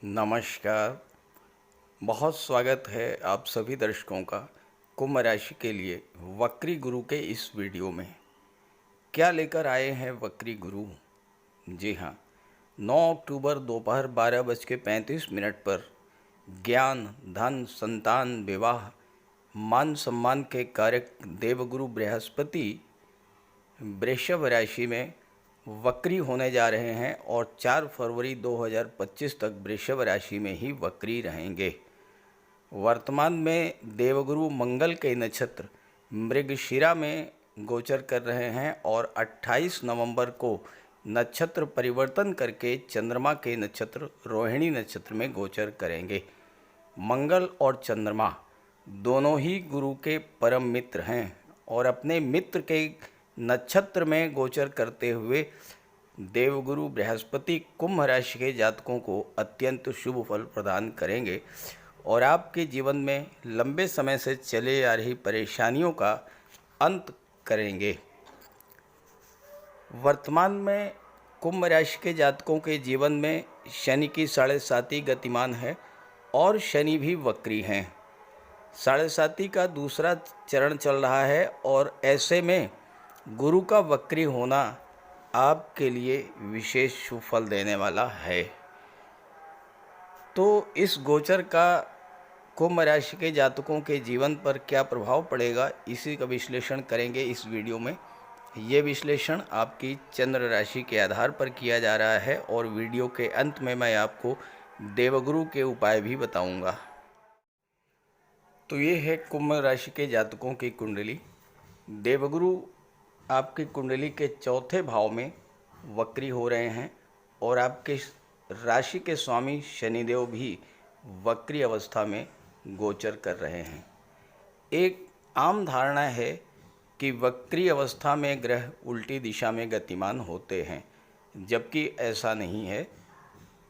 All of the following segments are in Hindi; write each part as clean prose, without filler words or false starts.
नमस्कार। बहुत स्वागत है आप सभी दर्शकों का कुंभ राशि के लिए वक्री गुरु के इस वीडियो में। क्या लेकर आए हैं वक्री गुरु? जी हाँ, 9 अक्टूबर दोपहर 12:35 पर ज्ञान, धन, संतान, विवाह, मान सम्मान के कारक देवगुरु बृहस्पति वृषभ राशि में वक्री होने जा रहे हैं और 4 फरवरी 2025 तक वृषभ राशि में ही वक्री रहेंगे। वर्तमान में देवगुरु मंगल के नक्षत्र मृगशिरा में गोचर कर रहे हैं और 28 नवंबर को नक्षत्र परिवर्तन करके चंद्रमा के नक्षत्र रोहिणी नक्षत्र में गोचर करेंगे। मंगल और चंद्रमा दोनों ही गुरु के परम मित्र हैं और अपने मित्र के नक्षत्र में गोचर करते हुए देवगुरु बृहस्पति कुंभ राशि के जातकों को अत्यंत शुभ फल प्रदान करेंगे और आपके जीवन में लंबे समय से चले आ रही परेशानियों का अंत करेंगे। वर्तमान में कुंभ राशि के जातकों के जीवन में शनि की 7.5 गतिमान है और शनि भी वक्री हैं। 7.5 का दूसरा चरण चल रहा है और ऐसे में गुरु का वक्री होना आपके लिए विशेष शुभ फल देने वाला है। तो इस गोचर का कुंभ राशि के जातकों के जीवन पर क्या प्रभाव पड़ेगा, इसी का विश्लेषण करेंगे इस वीडियो में। ये विश्लेषण आपकी चंद्र राशि के आधार पर किया जा रहा है और वीडियो के अंत में मैं आपको देवगुरु के उपाय भी बताऊंगा। तो ये है कुंभ राशि के जातकों की कुंडली। देवगुरु आपकी कुंडली के चौथे भाव में वक्री हो रहे हैं और आपके राशि के स्वामी शनिदेव भी वक्री अवस्था में गोचर कर रहे हैं। एक आम धारणा है कि वक्री अवस्था में ग्रह उल्टी दिशा में गतिमान होते हैं, जबकि ऐसा नहीं है।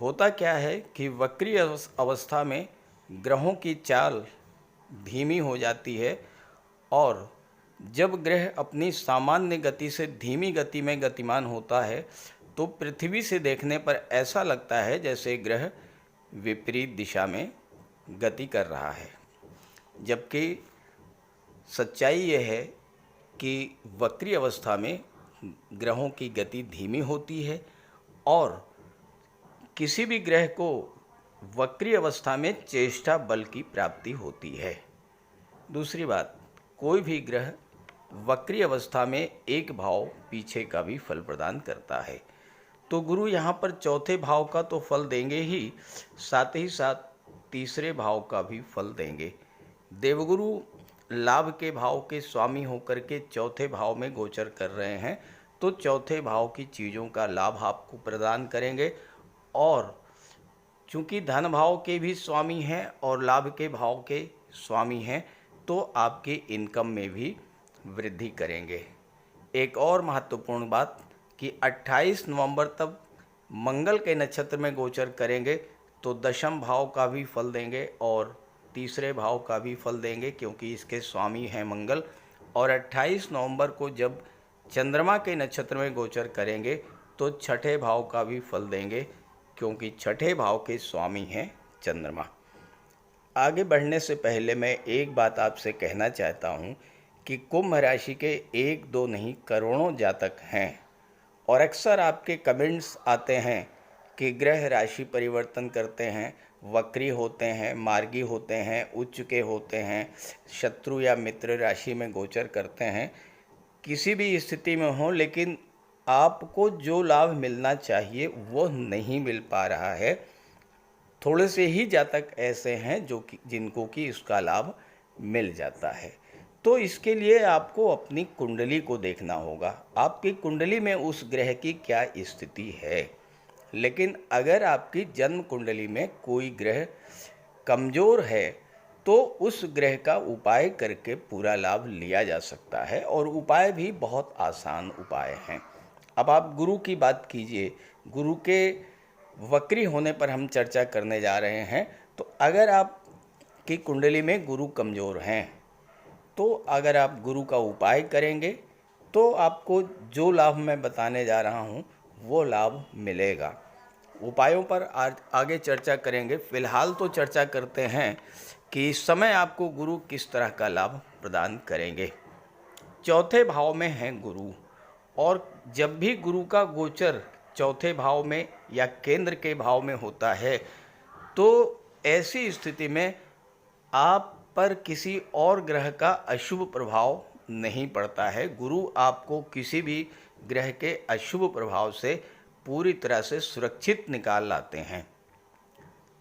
होता क्या है कि वक्री अवस्था में ग्रहों की चाल धीमी हो जाती है और जब ग्रह अपनी सामान्य गति से धीमी गति में गतिमान होता है तो पृथ्वी से देखने पर ऐसा लगता है जैसे ग्रह विपरीत दिशा में गति कर रहा है, जबकि सच्चाई यह है कि वक्री अवस्था में ग्रहों की गति धीमी होती है और किसी भी ग्रह को वक्री अवस्था में चेष्टा बल की प्राप्ति होती है। दूसरी बात, कोई भी ग्रह वक्री अवस्था में एक भाव पीछे का भी फल प्रदान करता है। तो गुरु यहाँ पर चौथे भाव का तो फल देंगे ही साथ तीसरे भाव का भी फल देंगे। देवगुरु लाभ के भाव के स्वामी होकर के चौथे भाव में गोचर कर रहे हैं, तो चौथे भाव की चीज़ों का लाभ आपको प्रदान करेंगे और चूँकि धन भाव के भी स्वामी हैं और लाभ के भाव के स्वामी हैं, तो आपके इनकम में भी वृद्धि करेंगे। एक और महत्वपूर्ण बात कि 28 नवंबर तक मंगल के नक्षत्र में गोचर करेंगे, तो दशम भाव का भी फल देंगे और तीसरे भाव का भी फल देंगे, क्योंकि इसके स्वामी हैं मंगल। और 28 नवंबर को जब चंद्रमा के नक्षत्र में गोचर करेंगे तो छठे भाव का भी फल देंगे, क्योंकि छठे भाव के स्वामी हैं चंद्रमा। आगे बढ़ने से पहले मैं एक बात आपसे कहना चाहता हूँ कि कुंभ राशि के 1-2 नहीं करोड़ों जातक हैं और अक्सर आपके कमेंट्स आते हैं कि ग्रह राशि परिवर्तन करते हैं, वक्री होते हैं, मार्गी होते हैं, उच्च के होते हैं, शत्रु या मित्र राशि में गोचर करते हैं। किसी भी स्थिति में हो, लेकिन आपको जो लाभ मिलना चाहिए वो नहीं मिल पा रहा है। थोड़े से ही जातक ऐसे हैं जिनको कि इसका लाभ मिल जाता है। तो इसके लिए आपको अपनी कुंडली को देखना होगा, आपकी कुंडली में उस ग्रह की क्या स्थिति है। लेकिन अगर आपकी जन्म कुंडली में कोई ग्रह कमज़ोर है तो उस ग्रह का उपाय करके पूरा लाभ लिया जा सकता है और उपाय भी बहुत आसान उपाय हैं। अब आप गुरु की बात कीजिए। गुरु के वक्री होने पर हम चर्चा करने जा रहे हैं। तो अगर आपकी कुंडली में गुरु कमज़ोर हैं तो अगर आप गुरु का उपाय करेंगे तो आपको जो लाभ मैं बताने जा रहा हूँ वो लाभ मिलेगा। उपायों पर आज आगे चर्चा करेंगे। फिलहाल तो चर्चा करते हैं कि इस समय आपको गुरु किस तरह का लाभ प्रदान करेंगे। चौथे भाव में है गुरु, और जब भी गुरु का गोचर चौथे भाव में या केंद्र के भाव में होता है तो ऐसी स्थिति में आप पर किसी और ग्रह का अशुभ प्रभाव नहीं पड़ता है। गुरु आपको किसी भी ग्रह के अशुभ प्रभाव से पूरी तरह से सुरक्षित निकाल लाते हैं।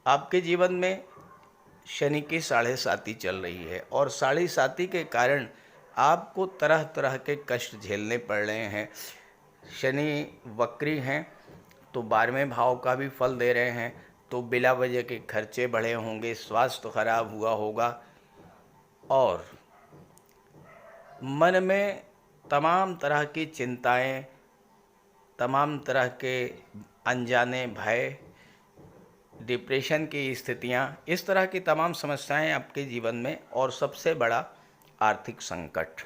आपके जीवन में शनि की 7.5 चल रही है और 7.5 के कारण आपको तरह तरह के कष्ट झेलने पड़ रहे हैं। शनि वक्री हैं तो 12वें भाव का भी फल दे रहे हैं, तो बिला वजह के खर्चे बढ़े होंगे, स्वास्थ्य खराब हुआ होगा और मन में तमाम तरह की चिंताएं, तमाम तरह के अनजाने भय, डिप्रेशन की स्थितियां, इस तरह की तमाम समस्याएं आपके जीवन में, और सबसे बड़ा आर्थिक संकट।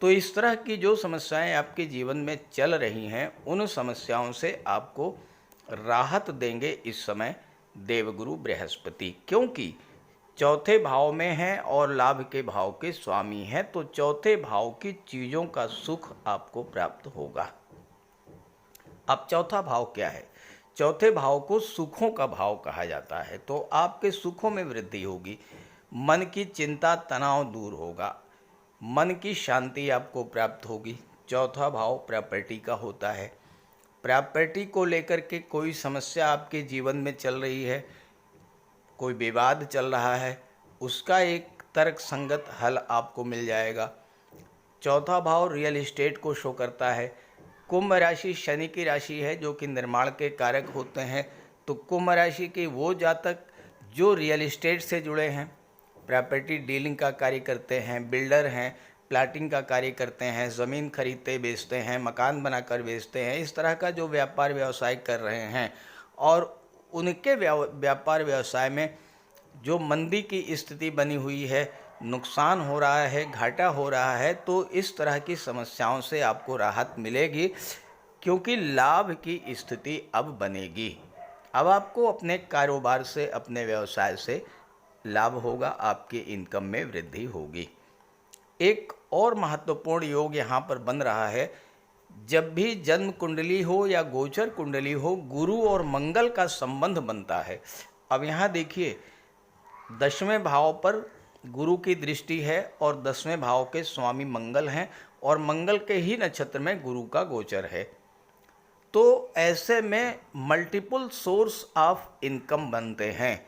तो इस तरह की जो समस्याएं आपके जीवन में चल रही हैं, उन समस्याओं से आपको राहत देंगे इस समय देवगुरु बृहस्पति, क्योंकि चौथे भाव में हैं और लाभ के भाव के स्वामी हैं। तो चौथे भाव की चीज़ों का सुख आपको प्राप्त होगा। अब चौथा भाव क्या है? चौथे भाव को सुखों का भाव कहा जाता है। तो आपके सुखों में वृद्धि होगी, मन की चिंता तनाव दूर होगा, मन की शांति आपको प्राप्त होगी। चौथा भाव प्रॉपर्टी का होता है। प्रॉपर्टी को लेकर के कोई समस्या आपके जीवन में चल रही है, कोई विवाद चल रहा है, उसका एक तर्क संगत हल आपको मिल जाएगा। चौथा भाव रियल एस्टेट को शो करता है। कुंभ राशि शनि की राशि है जो कि निर्माण के कारक होते हैं। तो कुंभ राशि के वो जातक जो रियल एस्टेट से जुड़े हैं, प्रॉपर्टी डीलिंग का कार्य करते हैं, बिल्डर हैं, प्लाटिंग का कार्य करते हैं, ज़मीन खरीदते बेचते हैं, मकान बनाकर बेचते हैं, इस तरह का जो व्यापार व्यवसाय कर रहे हैं और उनके व्यापार व्यवसाय में जो मंदी की स्थिति बनी हुई है, नुकसान हो रहा है, घाटा हो रहा है, तो इस तरह की समस्याओं से आपको राहत मिलेगी, क्योंकि लाभ की स्थिति अब बनेगी। अब आपको अपने कारोबार से, अपने व्यवसाय से लाभ होगा, आपकी इनकम में वृद्धि होगी। एक और महत्वपूर्ण योग यहाँ पर बन रहा है। जब भी जन्म कुंडली हो या गोचर कुंडली हो, गुरु और मंगल का संबंध बनता है। अब यहाँ देखिए, 10वें भाव पर गुरु की दृष्टि है और 10वें भाव के स्वामी मंगल हैं और मंगल के ही नक्षत्र में गुरु का गोचर है। तो ऐसे में मल्टीपल सोर्स ऑफ इनकम बनते हैं,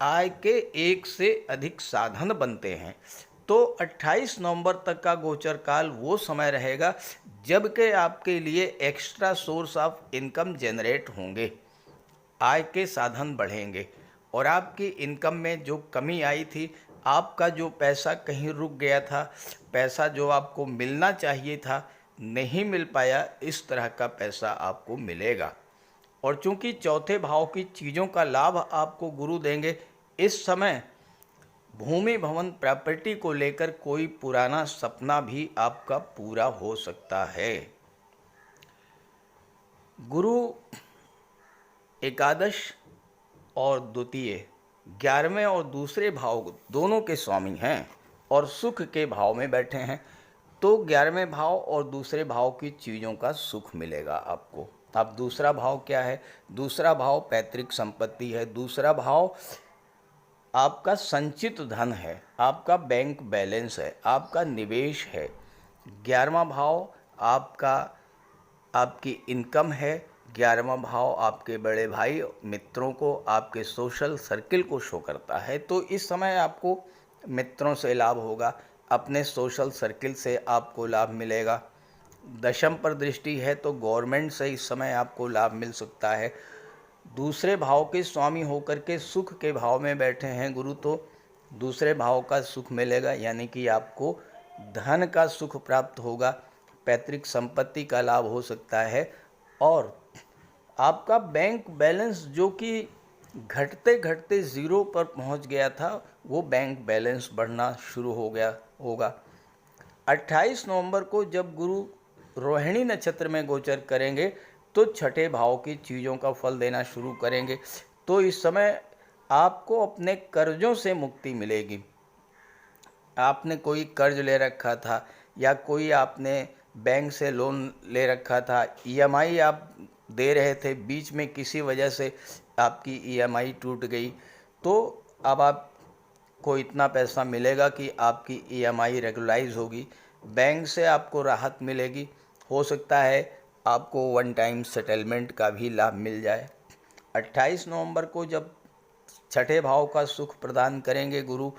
आय के एक से अधिक साधन बनते हैं। तो 28 नवंबर तक का गोचर काल वो समय रहेगा जबकि आपके लिए extra source of income generate होंगे, आय के साधन बढ़ेंगे और आपकी इनकम में जो कमी आई थी, आपका जो पैसा कहीं रुक गया था, पैसा जो आपको मिलना चाहिए था नहीं मिल पाया, इस तरह का पैसा आपको मिलेगा। और चूंकि चौथे भाव की चीज़ों का लाभ आपको गुरु देंगे, इस समय भूमि भवन प्रॉपर्टी को लेकर कोई पुराना सपना भी आपका पूरा हो सकता है। गुरु एकादश और द्वितीय 11वें और दूसरे भाव दोनों के स्वामी हैं और सुख के भाव में बैठे हैं। तो 11वें भाव और दूसरे भाव की चीज़ों का सुख मिलेगा आपको। अब दूसरा भाव क्या है? दूसरा भाव पैतृक संपत्ति है। दूसरा भाव आपका संचित धन है, आपका बैंक बैलेंस है, आपका निवेश है। 11वां भाव आपकी इनकम है। 11वां भाव आपके बड़े भाई मित्रों को, आपके सोशल सर्किल को शो करता है। तो इस समय आपको मित्रों से लाभ होगा, अपने सोशल सर्किल से आपको लाभ मिलेगा। 10वीं पर दृष्टि है तो गवर्नमेंट से इस समय आपको लाभ मिल सकता है। दूसरे भाव के स्वामी होकर के सुख के भाव में बैठे हैं गुरु, तो दूसरे भाव का सुख मिलेगा, यानी कि आपको धन का सुख प्राप्त होगा, पैतृक संपत्ति का लाभ हो सकता है और आपका बैंक बैलेंस जो कि घटते घटते ज़ीरो पर पहुंच गया था, वो बैंक बैलेंस बढ़ना शुरू हो गया होगा। 28 नवंबर को जब गुरु रोहिणी नक्षत्र में गोचर करेंगे तो छठे भाव की चीज़ों का फल देना शुरू करेंगे। तो इस समय आपको अपने कर्जों से मुक्ति मिलेगी। आपने कोई कर्ज ले रखा था या कोई आपने बैंक से लोन ले रखा था, ईएमआई आप दे रहे थे, बीच में किसी वजह से आपकी ईएमआई टूट गई, तो अब आपको इतना पैसा मिलेगा कि आपकी ईएमआई रेगुलाइज होगी, बैंक से आपको राहत मिलेगी। हो सकता है आपको वन टाइम सेटलमेंट का भी लाभ मिल जाए। 28 नवंबर को जब छठे भाव का सुख प्रदान करेंगे गुरु,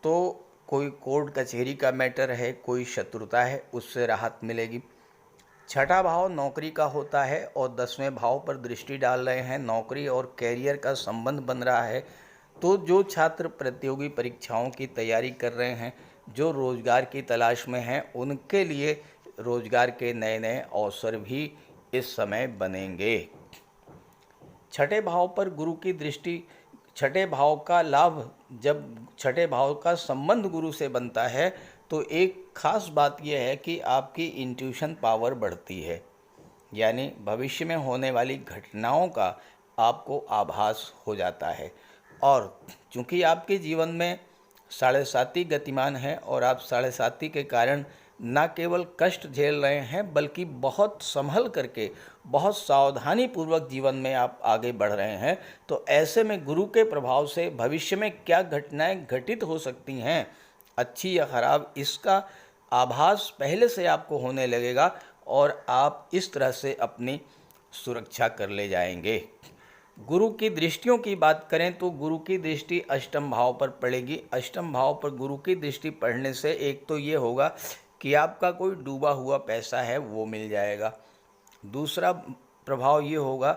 तो कोई कोर्ट कचहरी का मैटर है, कोई शत्रुता है, उससे राहत मिलेगी। छठा भाव नौकरी का होता है और 10वें भाव पर दृष्टि डाल रहे हैं, नौकरी और कैरियर का संबंध बन रहा है। तो जो छात्र प्रतियोगी परीक्षाओं की तैयारी कर रहे हैं, जो रोजगार की तलाश में हैं, उनके लिए रोजगार के नए नए अवसर भी इस समय बनेंगे। छठे भाव पर गुरु की दृष्टि, छठे भाव का लाभ, जब छठे भाव का संबंध गुरु से बनता है तो एक खास बात यह है कि आपकी इंट्यूशन पावर बढ़ती है, यानी भविष्य में होने वाली घटनाओं का आपको आभास हो जाता है। और चूंकि आपके जीवन में साढ़े साती गतिमान है और आप साढ़े साती के कारण न केवल कष्ट झेल रहे हैं बल्कि बहुत संभल करके, बहुत सावधानी पूर्वक जीवन में आप आगे बढ़ रहे हैं, तो ऐसे में गुरु के प्रभाव से भविष्य में क्या घटनाएं घटित हो सकती हैं, अच्छी या खराब, इसका आभास पहले से आपको होने लगेगा और आप इस तरह से अपनी सुरक्षा कर ले जाएंगे। गुरु की दृष्टियों की बात करें तो गुरु की दृष्टि अष्टम भाव पर पड़ेगी। अष्टम भाव पर गुरु की दृष्टि पड़ने से एक तो ये होगा कि आपका कोई डूबा हुआ पैसा है वो मिल जाएगा। दूसरा प्रभाव ये होगा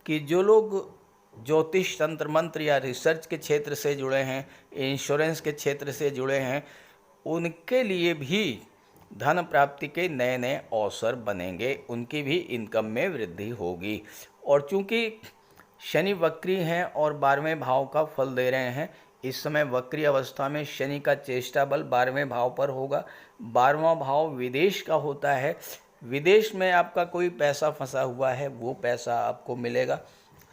कि जो लोग ज्योतिष, तंत्र मंत्र या रिसर्च के क्षेत्र से जुड़े हैं, इंश्योरेंस के क्षेत्र से जुड़े हैं, उनके लिए भी धन प्राप्ति के नए नए अवसर बनेंगे, उनकी भी इनकम में वृद्धि होगी। और चूंकि शनि वक्री हैं और 12वें भाव का फल दे रहे हैं, इस समय वक्री अवस्था में शनि का चेष्टा बल 12वें भाव पर होगा। 12वां भाव विदेश का होता है, विदेश में आपका कोई पैसा फंसा हुआ है वो पैसा आपको मिलेगा।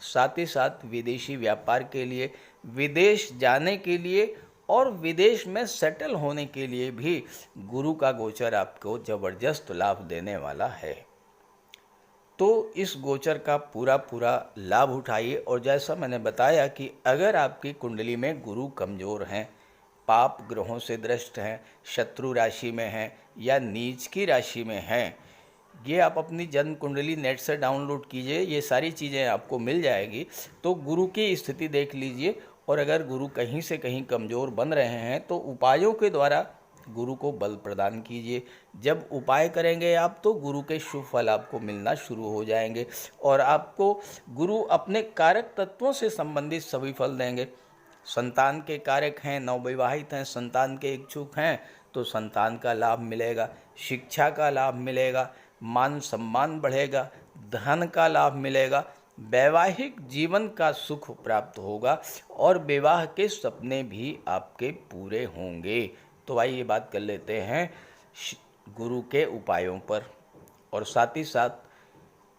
साथ ही साथ विदेशी व्यापार के लिए, विदेश जाने के लिए और विदेश में सेटल होने के लिए भी गुरु का गोचर आपको जबरदस्त लाभ देने वाला है। तो इस गोचर का पूरा लाभ उठाइए। और जैसा मैंने बताया कि अगर आपकी कुंडली में गुरु कमज़ोर हैं, पाप ग्रहों से दृष्ट हैं, शत्रु राशि में हैं या नीच की राशि में हैं, ये आप अपनी जन्म कुंडली नेट से डाउनलोड कीजिए, ये सारी चीज़ें आपको मिल जाएगी। तो गुरु की स्थिति देख लीजिए और अगर गुरु कहीं से कहीं कमज़ोर बन रहे हैं तो उपायों के द्वारा गुरु को बल प्रदान कीजिए। जब उपाय करेंगे आप तो गुरु के शुभ फल आपको मिलना शुरू हो जाएंगे और आपको गुरु अपने कारक तत्वों से संबंधित सभी फल देंगे। संतान के कारक हैं, नवविवाहित हैं, संतान के इच्छुक हैं तो संतान का लाभ मिलेगा, शिक्षा का लाभ मिलेगा, मान सम्मान बढ़ेगा, धन का लाभ मिलेगा, वैवाहिक जीवन का सुख प्राप्त होगा और विवाह के सपने भी आपके पूरे होंगे। तो आइए बात कर लेते हैं गुरु के उपायों पर। और साथ ही साथ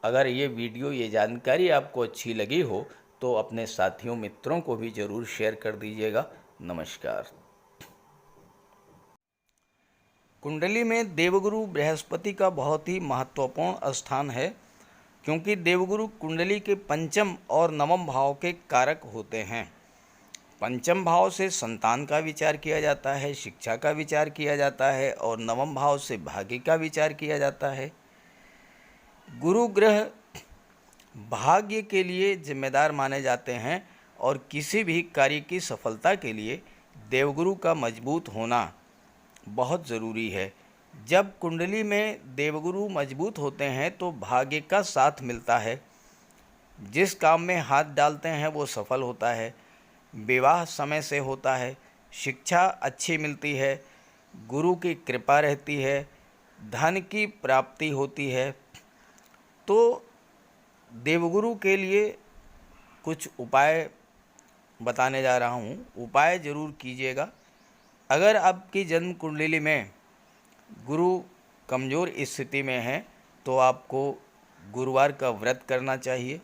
अगर ये वीडियो, ये जानकारी आपको अच्छी लगी हो तो अपने साथियों मित्रों को भी ज़रूर शेयर कर दीजिएगा। नमस्कार। कुंडली में देवगुरु बृहस्पति का बहुत ही महत्वपूर्ण स्थान है, क्योंकि देवगुरु कुंडली के पंचम और नवम भाव के कारक होते हैं। पंचम भाव से संतान का विचार किया जाता है, शिक्षा का विचार किया जाता है और नवम भाव से भाग्य का विचार किया जाता है। गुरु ग्रह भाग्य के लिए जिम्मेदार माने जाते हैं और किसी भी कार्य की सफलता के लिए देवगुरु का मजबूत होना बहुत ज़रूरी है। जब कुंडली में देवगुरु मजबूत होते हैं तो भाग्य का साथ मिलता है, जिस काम में हाथ डालते हैं वो सफल होता है, विवाह समय से होता है, शिक्षा अच्छी मिलती है, गुरु की कृपा रहती है, धन की प्राप्ति होती है। तो देवगुरु के लिए कुछ उपाय बताने जा रहा हूँ, उपाय ज़रूर कीजिएगा। अगर आपकी जन्म कुंडली में गुरु कमज़ोर स्थिति में है तो आपको गुरुवार का व्रत करना चाहिए।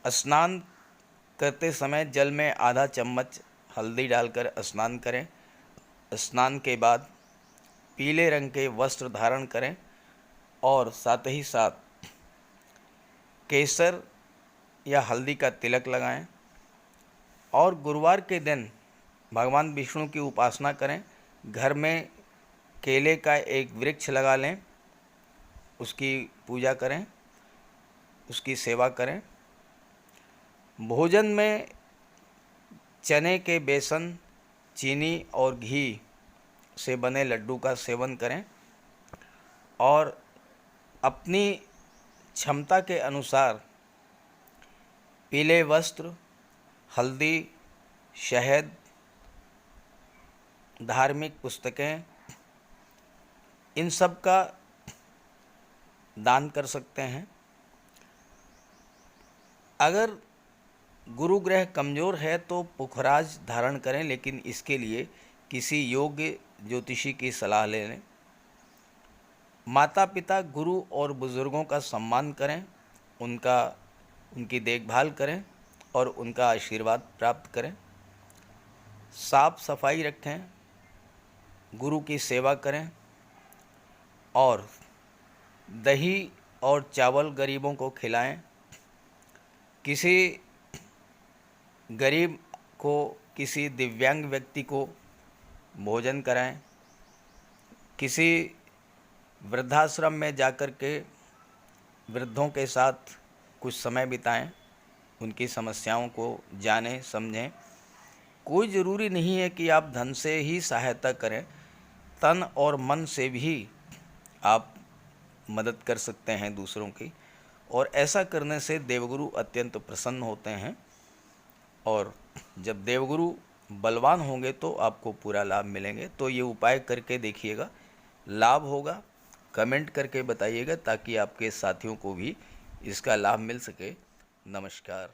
स्नान करते समय जल में आधा चम्मच हल्दी डालकर स्नान करें। स्नान के बाद पीले रंग के वस्त्र धारण करें और साथ ही साथ केसर या हल्दी का तिलक लगाएं। और गुरुवार के दिन भगवान विष्णु की उपासना करें। घर में केले का एक वृक्ष लगा लें, उसकी पूजा करें, उसकी सेवा करें। भोजन में चने के बेसन, चीनी और घी से बने लड्डू का सेवन करें और अपनी क्षमता के अनुसार पीले वस्त्र, हल्दी, शहद, धार्मिक पुस्तकें, इन सब का दान कर सकते हैं। अगर गुरु ग्रह कमज़ोर है तो पुखराज धारण करें, लेकिन इसके लिए किसी योग्य ज्योतिषी की सलाह ले लें। माता पिता, गुरु और बुज़ुर्गों का सम्मान करें, उनकी देखभाल करें और उनका आशीर्वाद प्राप्त करें। साफ सफाई रखें, गुरु की सेवा करें और दही और चावल गरीबों को खिलाएं। किसी गरीब को, किसी दिव्यांग व्यक्ति को भोजन कराएं। किसी वृद्धाश्रम में जाकर के वृद्धों के साथ कुछ समय बिताएं, उनकी समस्याओं को जानें, समझें। कोई ज़रूरी नहीं है कि आप धन से ही सहायता करें, तन और मन से भी आप मदद कर सकते हैं दूसरों की, और ऐसा करने से देवगुरु अत्यंत प्रसन्न होते हैं। और जब देवगुरु बलवान होंगे तो आपको पूरा लाभ मिलेंगे। तो ये उपाय करके देखिएगा, लाभ होगा। कमेंट करके बताइएगा ताकि आपके साथियों को भी इसका लाभ मिल सके। नमस्कार।